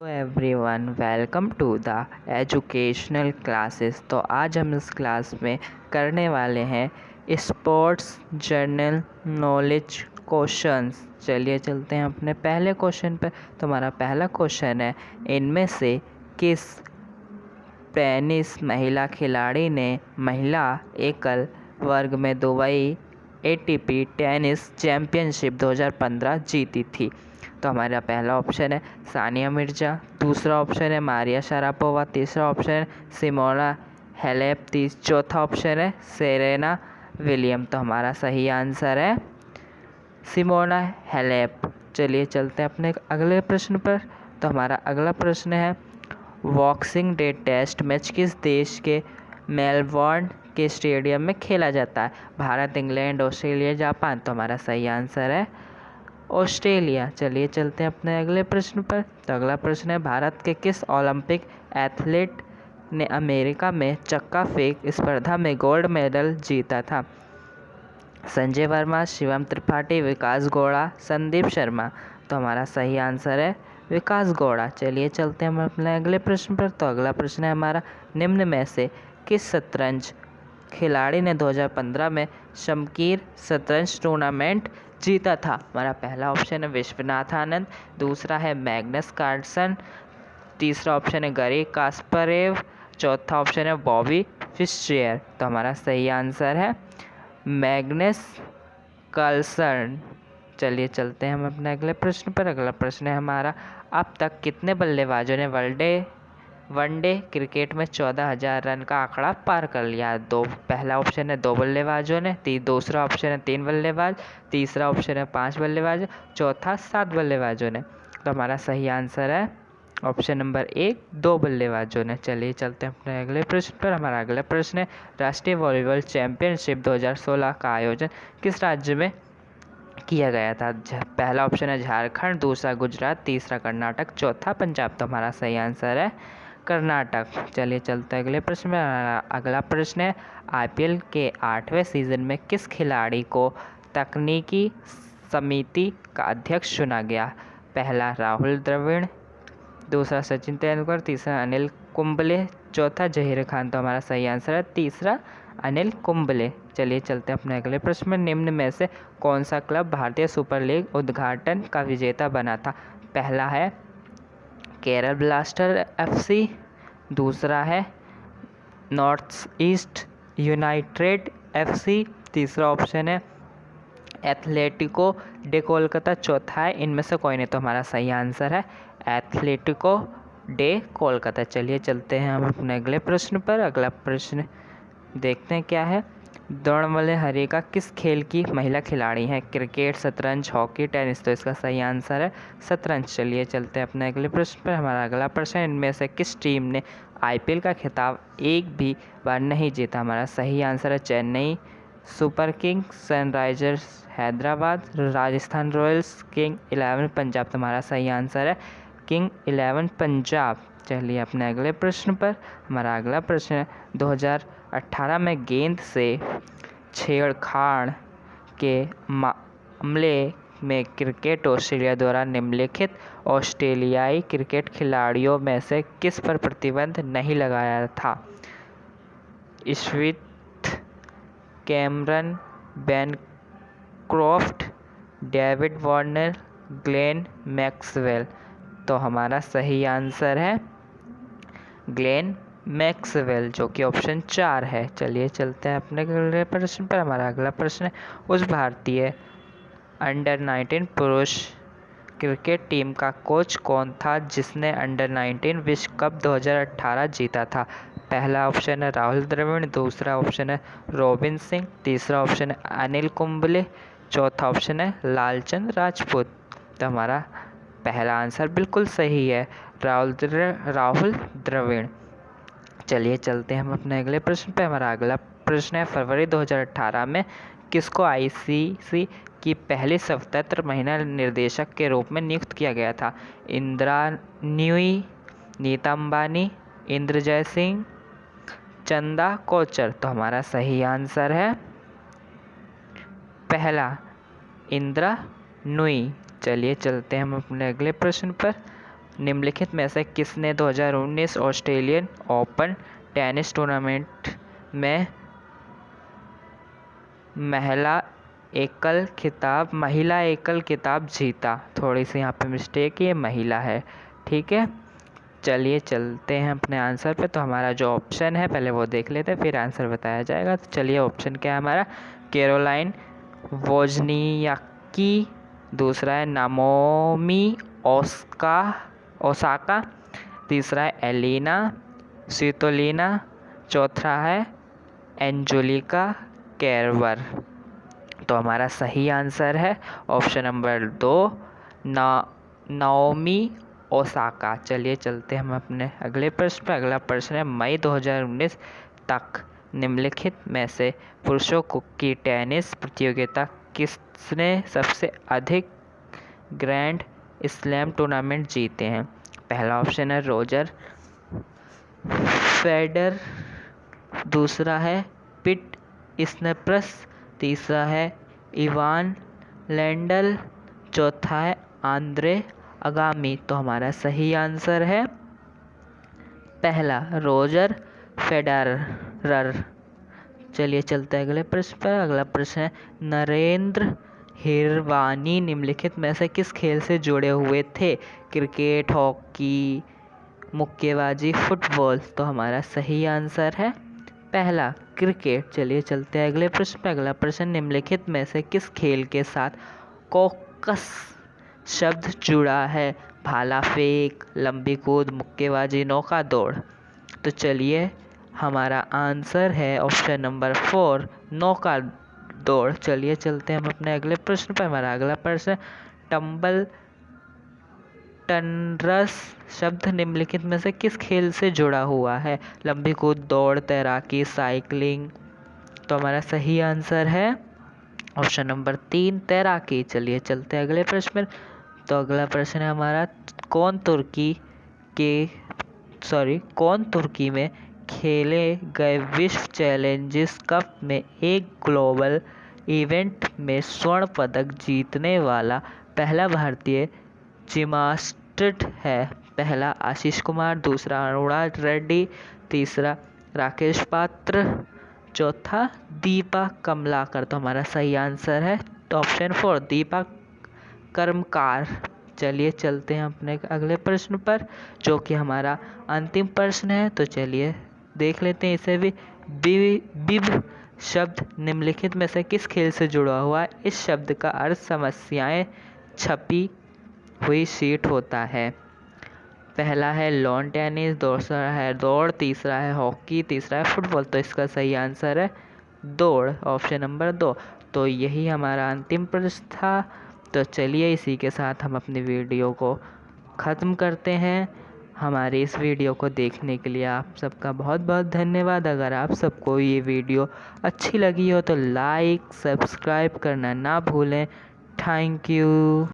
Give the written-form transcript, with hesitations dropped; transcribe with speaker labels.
Speaker 1: Everyone welcome to the educational classes. तो आज हम इस क्लास में करने वाले हैं स्पोर्ट्स जर्नल नॉलेज क्वेश्चंस। चलिए चलते हैं अपने पहले क्वेश्चन पर। तो हमारा पहला क्वेश्चन है, इनमें से किस टेनिस महिला खिलाड़ी ने महिला एकल वर्ग में दुबई एटीपी टेनिस चैंपियनशिप 2015 जीती थी? तो हमारा पहला ऑप्शन है सानिया मिर्जा, दूसरा ऑप्शन है मारिया शारापोवा, तीसरा ऑप्शन है सिमोना हेलेप, चौथा ऑप्शन है सेरेना विलियम। तो हमारा सही आंसर है सिमोना हेलेप। चलिए चलते हैं अपने अगले प्रश्न पर। तो हमारा अगला प्रश्न है, बॉक्सिंग डे टेस्ट मैच किस देश के मेलबर्न के स्टेडियम में खेला जाता है? Bharat, England, Australia, Japan. तो हमारा सही आंसर है ऑस्ट्रेलिया। चलिए चलते हैं अपने अगले प्रश्न पर। तो अगला प्रश्न है, भारत के किस ओलंपिक एथलीट ने अमेरिका में चक्का फेंक स्पर्धा में गोल्ड मेडल जीता था? संजय वर्मा, शिवम त्रिपाठी, विकास गौड़ा, संदीप शर्मा। तो हमारा सही आंसर है विकास गौड़ा। चलिए चलते हैं हम अपने अगले प्रश्न पर। तो अगला प्रश्न है हमारा, निम्न में से किस शतरंज खिलाड़ी ने 2015 में शमकीर शतरंज टूर्नामेंट जीता था? हमारा पहला ऑप्शन है विश्वनाथ आनंद, दूसरा है मैग्नस कार्लसन, तीसरा ऑप्शन है गरी कास्परेव, चौथा ऑप्शन है बॉबी फिश्चर। तो हमारा सही आंसर है मैग्नस कार्लसन। चलिए चलते हैं हम अपने अगले प्रश्न पर। अगला प्रश्न है हमारा, अब तक कितने बल्लेबाजों ने वनडे क्रिकेट में 14,000 रन का आंकड़ा पार कर लिया? पहला ऑप्शन है 2 बल्लेबाजों ने, दूसरा ऑप्शन है 3 बल्लेबाज, तीसरा ऑप्शन है 5 बल्लेबाज, चौथा 7 बल्लेबाजों ने। तो हमारा सही आंसर है ऑप्शन नंबर 1, 2 बल्लेबाजों ने। चलिए चलते हैं अपने अगले प्रश्न पर। हमारा अगला प्रश्न है, राष्ट्रीय वॉलीबॉल चैंपियनशिप 2016 का आयोजन किस राज्य में किया गया था? पहला ऑप्शन है झारखंड, दूसरा गुजरात, तीसरा कर्नाटक, चौथा पंजाब। तो हमारा सही आंसर है कर्नाटक। चलिए चलते हैं अगले प्रश्न में। अगला प्रश्न है, आईपीएल के 8वें सीजन में किस खिलाड़ी को तकनीकी समिति का अध्यक्ष चुना गया? पहला राहुल द्रविड़, दूसरा सचिन तेंदुलकर, तीसरा अनिल कुंबले, चौथा जहीर खान। तो हमारा सही आंसर है तीसरा अनिल कुंबले। चलिए चलते हैं अपने अगले प्रश्न में, निम्न में से कौन सा क्लब भारतीय सुपर लीग उद्घाटन का विजेता बना था? पहला है केरल ब्लास्टर एफसी, दूसरा है नॉर्थ ईस्ट यूनाइटेड एफसी, तीसरा ऑप्शन है एथलेटिको डे कोलकाता, चौथा है इनमें से कोई नहीं। तो हमारा सही आंसर है एथलेटिको डे कोलकाता। चलिए चलते हैं हम अपने अगले प्रश्न पर। अगला प्रश्न देखते हैं क्या है, द्रोणवल्ले हरिका किस खेल की महिला खिलाड़ी हैं? क्रिकेट, शतरंज, हॉकी, टेनिस। तो इसका सही आंसर है शतरंज। चलिए चलते हैं अपने अगले प्रश्न पर। हमारा अगला प्रश्न है, इनमें से किस टीम ने आईपीएल का खिताब एक भी बार नहीं जीता? हमारा सही आंसर है Chennai super Kings, Sunrisers Hyderabad, Rajasthan Royals, king 11 Punjab. तो हमारा सही आंसर है किंग 11 पंजाब। चलिए अपने अगले प्रश्न पर। हमारा अगला प्रश्न है, 2018 में गेंद से छेड़छाड़ के मामले में क्रिकेट ऑस्ट्रेलिया द्वारा निम्नलिखित ऑस्ट्रेलियाई क्रिकेट खिलाड़ियों में से किस पर प्रतिबंध नहीं लगाया था? Smith, Cameron Bancroft, David Warner, Glenn Maxwell. तो हमारा सही आंसर है ग्लेन मैक्सवेल, जो कि ऑप्शन 4 है। चलिए चलते हैं अपने अगले प्रश्न पर। हमारा अगला प्रश्न है, उस भारतीय अंडर 19 पुरुष क्रिकेट टीम का कोच कौन था जिसने अंडर 19 विश्व कप 2018 जीता था? पहला ऑप्शन है राहुल द्रविड़, दूसरा ऑप्शन है रोबिन सिंह, तीसरा ऑप्शन है अनिल कुंबले, चौथा ऑप्शन है लालचंद राजपूत। तो हमारा पहला आंसर बिल्कुल सही है, राहुल द्रविड़। चलिए चलते हैं हम अपने अगले प्रश्न पे। हमारा अगला प्रश्न है, फरवरी 2018 में किसको आईसीसी की पहली स्वतंत्र महिला निर्देशक के रूप में नियुक्त किया गया था? इंदिरा न्यूई, नीता अंबानी, इंद्रजय सिंह, चंदा कोचर। तो हमारा सही आंसर है पहला इंदिरा नुई। चलिए चलते हैं हम अपने अगले प्रश्न पर। निम्नलिखित में से किसने 2019 ऑस्ट्रेलियन ओपन टेनिस टूर्नामेंट में महिला एकल खिताब जीता? थोड़ी सी यहाँ पे मिस्टेक, ये महिला है, ठीक है। चलिए चलते हैं अपने आंसर पे। तो हमारा जो ऑप्शन है पहले वो देख लेते हैं, फिर आंसर बताया जाएगा। तो चलिए, ऑप्शन क्या है हमारा? कैरोलाइन वोजनियाकी, दूसरा है नाओमी ओसाका, तीसरा है एलिना स्वितोलिना, चौथा है एंजेलिका केरबर। तो हमारा सही आंसर है ऑप्शन नंबर 2, नाओमी ओसाका। चलिए चलते हैं हम अपने अगले प्रश्न पर। अगला प्रश्न है, मई 2019 तक निम्नलिखित में से पुरुषों की टेनिस प्रतियोगिता किसने सबसे अधिक ग्रैंड स्लैम टूर्नामेंट जीते हैं? पहला ऑप्शन है रोजर फेडरर, दूसरा है पिट स्नैप्रस, तीसरा है इवान लैंडल, चौथा है आंद्रे अगामी। तो हमारा सही आंसर है पहला, रोजर फेडरर। चलिए चलते हैं अगले प्रश्न पर। अगला प्रश्न है, नरेंद्र हिरवानी निम्नलिखित में से किस खेल से जुड़े हुए थे? क्रिकेट, हॉकी, मुक्केबाजी, फुटबॉल। तो हमारा सही आंसर है पहला, क्रिकेट। चलिए चलते हैं अगले प्रश्न पर। अगला प्रश्न, निम्नलिखित में से किस खेल के साथ कॉकस शब्द जुड़ा है? भाला फेंक, लंबी कूद, मुक्केबाजी, नौका दौड़। तो चलिए, हमारा आंसर है ऑप्शन नंबर 4, नौका दौड़। चलिए चलते हैं हम अपने अगले प्रश्न पर। हमारा अगला प्रश्न, टम्बल टनरस शब्द निम्नलिखित में से किस खेल से जुड़ा हुआ है? लंबी कूद, दौड़, तैराकी, साइकिलिंग। तो हमारा सही आंसर है ऑप्शन नंबर 3, तैराकी। चलिए चलते हैं अगले प्रश्न पर। तो अगला प्रश्न है हमारा, कौन तुर्की में खेले गए विश्व चैलेंजर्स कप में एक ग्लोबल इवेंट में स्वर्ण पदक जीतने वाला पहला भारतीय जिम्नास्ट है? पहला आशीष कुमार, दूसरा अरुणा रेड्डी, तीसरा राकेश पात्र, चौथा दीपा कमलाकर। तो हमारा सही आंसर है ऑप्शन 4, दीपा कर्मकार। चलिए चलते हैं अपने अगले प्रश्न पर, जो कि हमारा अंतिम प्रश्न है। तो चलिए देख लेते हैं इसे भी। बिब शब्द निम्नलिखित में से किस खेल से जुड़ा हुआ है? इस शब्द का अर्थ समस्याएं छपी हुई शीट होता है। पहला है लॉन टेनिस, दूसरा है दौड़, तीसरा है हॉकी, तीसरा है फुटबॉल। तो इसका सही आंसर है दौड़, ऑप्शन नंबर 2। तो यही हमारा अंतिम प्रश्न था। तो चलिए, इसी के साथ हम अपनी वीडियो को ख़त्म करते हैं। हमारी इस वीडियो को देखने के लिए आप सबका बहुत बहुत धन्यवाद। अगर आप सबको ये वीडियो अच्छी लगी हो तो लाइक सब्सक्राइब करना ना भूलें। Thank you.